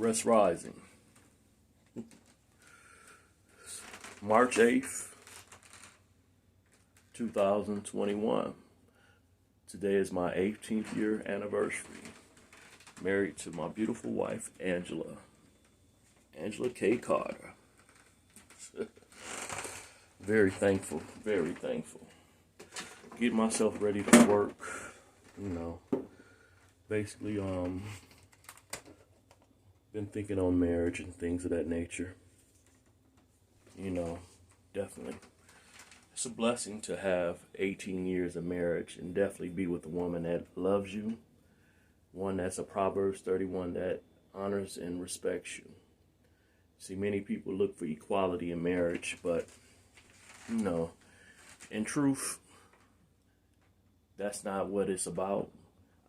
Rest Rising, March 8th, 2021. Today is my 18th year anniversary. Married to my beautiful wife, Angela K. Carter. Very thankful, very thankful. Getting myself ready for work, basically, been thinking on marriage and things of that nature. Definitely. It's a blessing to have 18 years of marriage and definitely be with a woman that loves you, one that's a Proverbs 31 that honors and respects you. See, many people look for equality in marriage, but, in truth, that's not what it's about.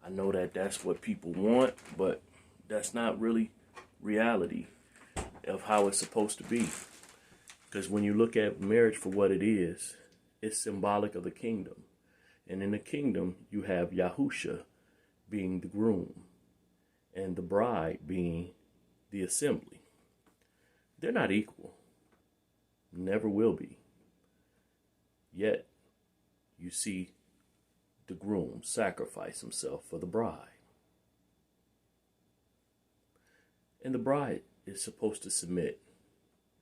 I know that that's what people want, but that's not really reality of how it's supposed to be. Because when you look at marriage for what it is, it's symbolic of the kingdom. And in the kingdom, you have Yahusha being the groom and the bride being the assembly. They're not equal. Never will be. Yet, you see the groom sacrifice himself for the bride. And the bride is supposed to submit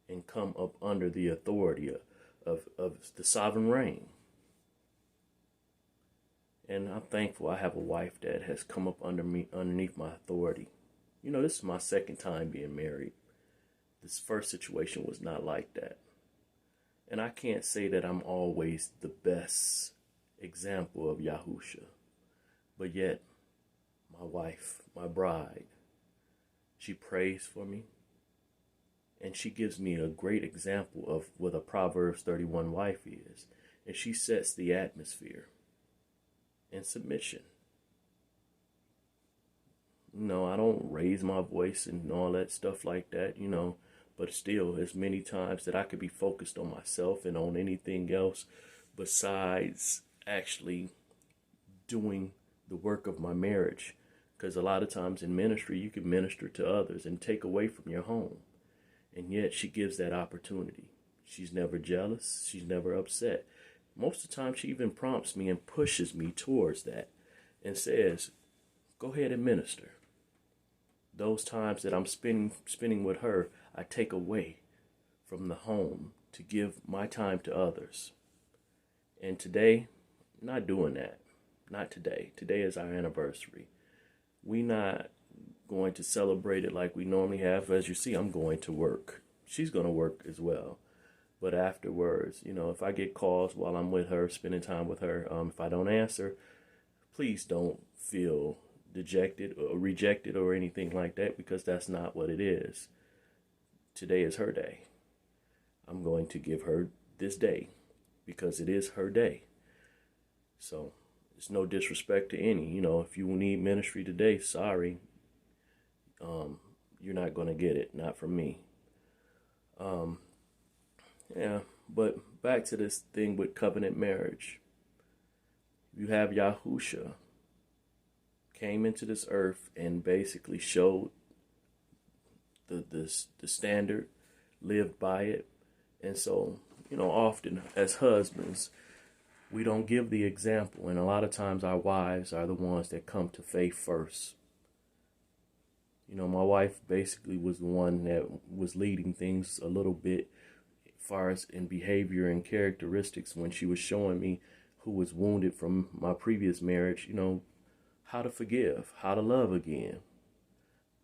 and come up under the authority of the sovereign reign. And I'm thankful I have a wife that has come up underneath my authority. This is my second time being married. This first situation was not like that. And I can't say that I'm always the best example of Yahusha. But yet, my wife, my bride, she prays for me. And she gives me a great example of what a Proverbs 31 wife is. And she sets the atmosphere in submission. I don't raise my voice and all that stuff like that, but still, there's many times that I could be focused on myself and on anything else besides actually doing the work of my marriage. Because a lot of times in ministry, you can minister to others and take away from your home. And yet she gives that opportunity. She's never jealous. She's never upset. Most of the time, she even prompts me and pushes me towards that and says, go ahead and minister. Those times that I'm spending with her, I take away from the home to give my time to others. And today, not doing that. Not today. Today is our anniversary. We not going to celebrate it like we normally have. As you see, I'm going to work. She's going to work as well. But afterwards, if I get calls while I'm with her, spending time with her, if I don't answer, please don't feel dejected or rejected or anything like that, because that's not what it is. Today is her day. I'm going to give her this day because it is her day. So it's no disrespect to any. If you need ministry today, sorry. You're not going to get it. Not from me. But back to this thing with covenant marriage. You have Yahusha came into this earth and basically showed the standard, lived by it. And so, often as husbands, we don't give the example. And a lot of times our wives are the ones that come to faith first. My wife basically was the one that was leading things a little bit as far as in behavior and characteristics when she was showing me, who was wounded from my previous marriage, how to forgive, how to love again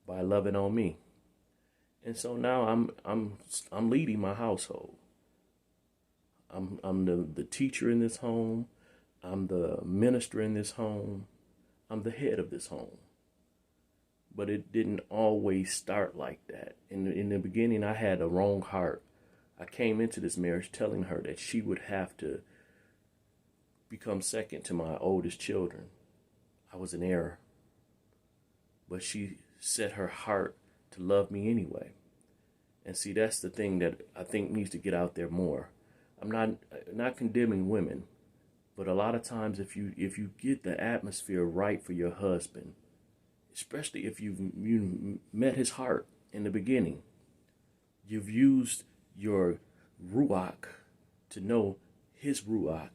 by loving on me. And so now I'm leading my household. I'm the teacher in this home. I'm the minister in this home. I'm the head of this home. But it didn't always start like that. In the beginning, I had a wrong heart. I came into this marriage telling her that she would have to become second to my oldest children. I was in error. But she set her heart to love me anyway. And see, that's the thing that I think needs to get out there more. I'm not condemning women, but a lot of times if you get the atmosphere right for your husband, especially if you met his heart, in the beginning. You've used your ruach to know his ruach.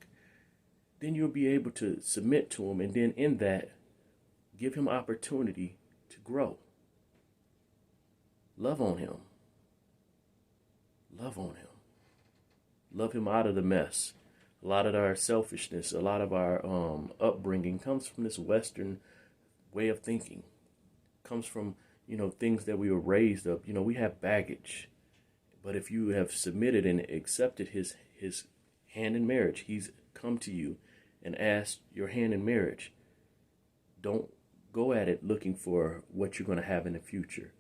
Then you'll be able to submit to him, and then in that, give him opportunity to grow. Love on him. Love on him. Love him out of the mess. A lot of our selfishness, a lot of our upbringing comes from this Western way of thinking. Comes from, things that we were raised up. We have baggage. But if you have submitted and accepted his hand in marriage, he's come to you and asked your hand in marriage. Don't go at it looking for what you're going to have in the future.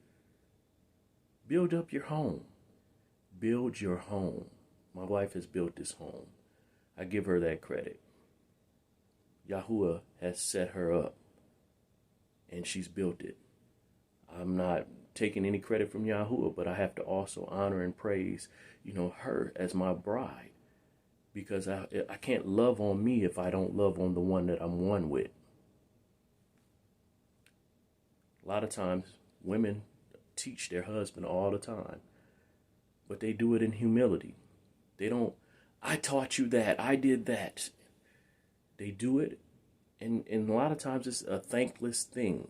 Build up your home. Build your home. My wife has built this home. I give her that credit. Yahuwah has set her up, and she's built it. I'm not taking any credit from Yahuwah, but I have to also honor and praise, her as my bride, because I can't love on me if I don't love on the one that I'm one with. A lot of times, women teach their husband all the time, but they do it in humility. They don't, I taught you that, I did that. They do it, and a lot of times it's a thankless thing.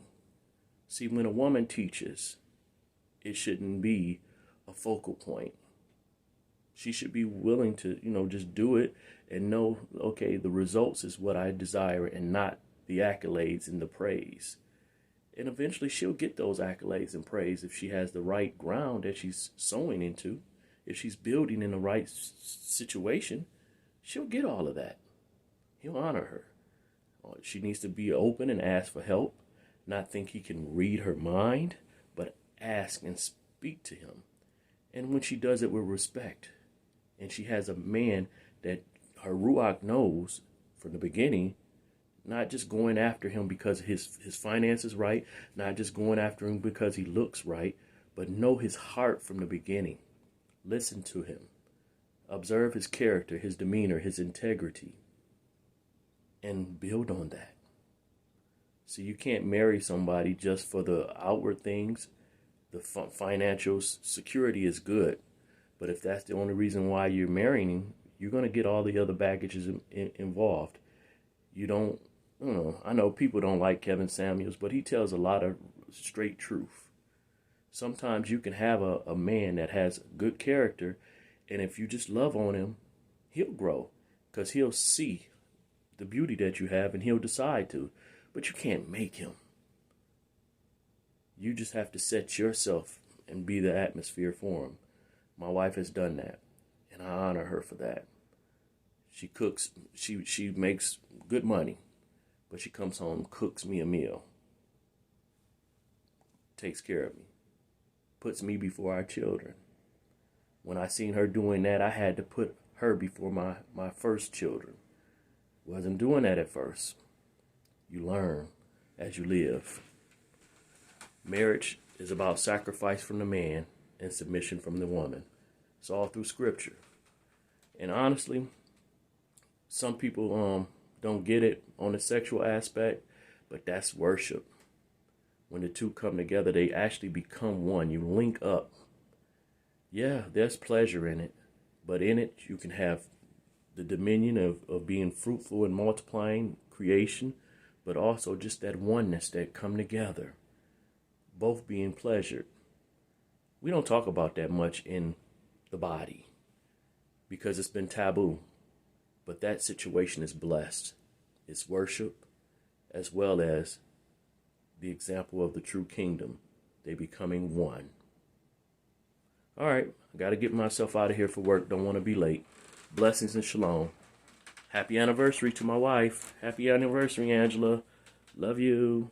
See, when a woman teaches, it shouldn't be a focal point. She should be willing to, just do it and know, okay, the results is what I desire and not the accolades and the praise. And eventually she'll get those accolades and praise if she has the right ground that she's sowing into. If she's building in the right situation, she'll get all of that. He'll honor her. She needs to be open and ask for help, not think he can read her mind, but ask and speak to him. And when she does it with respect, and she has a man that her ruach knows from the beginning, not just going after him because his finances right, not just going after him because he looks right, but know his heart from the beginning. Listen to him. Observe his character, his demeanor, his integrity, and build on that. So you can't marry somebody just for the outward things. The financial security is good, but if that's the only reason why you're marrying him, you're going to get all the other baggages involved. I know people don't like Kevin Samuels, but he tells a lot of straight truth. Sometimes you can have a man that has good character, and if you just love on him, he'll grow because he'll see the beauty that you have and he'll decide to. But you can't make him. You just have to set yourself and be the atmosphere for him. My wife has done that, and I honor her for that. She cooks, she makes good money, but she comes home, cooks me a meal, takes care of me, puts me before our children. When I seen her doing that, I had to put her before my first children. Wasn't doing that at first. You learn as you live. Marriage is about sacrifice from the man and submission from the woman. It's all through scripture. And honestly, some people don't get it on the sexual aspect, but that's worship. When the two come together, they actually become one. You link up. Yeah, there's pleasure in it, but in it you can have the dominion of being fruitful and multiplying creation, but also just that oneness that come together, both being pleasured. We don't talk about that much in the body because it's been taboo, but that situation is blessed. It's worship as well as the example of the true kingdom. They becoming one. All right, I got to get myself out of here for work. Don't want to be late. Blessings and shalom. Happy anniversary to my wife. Happy anniversary, Angela. Love you.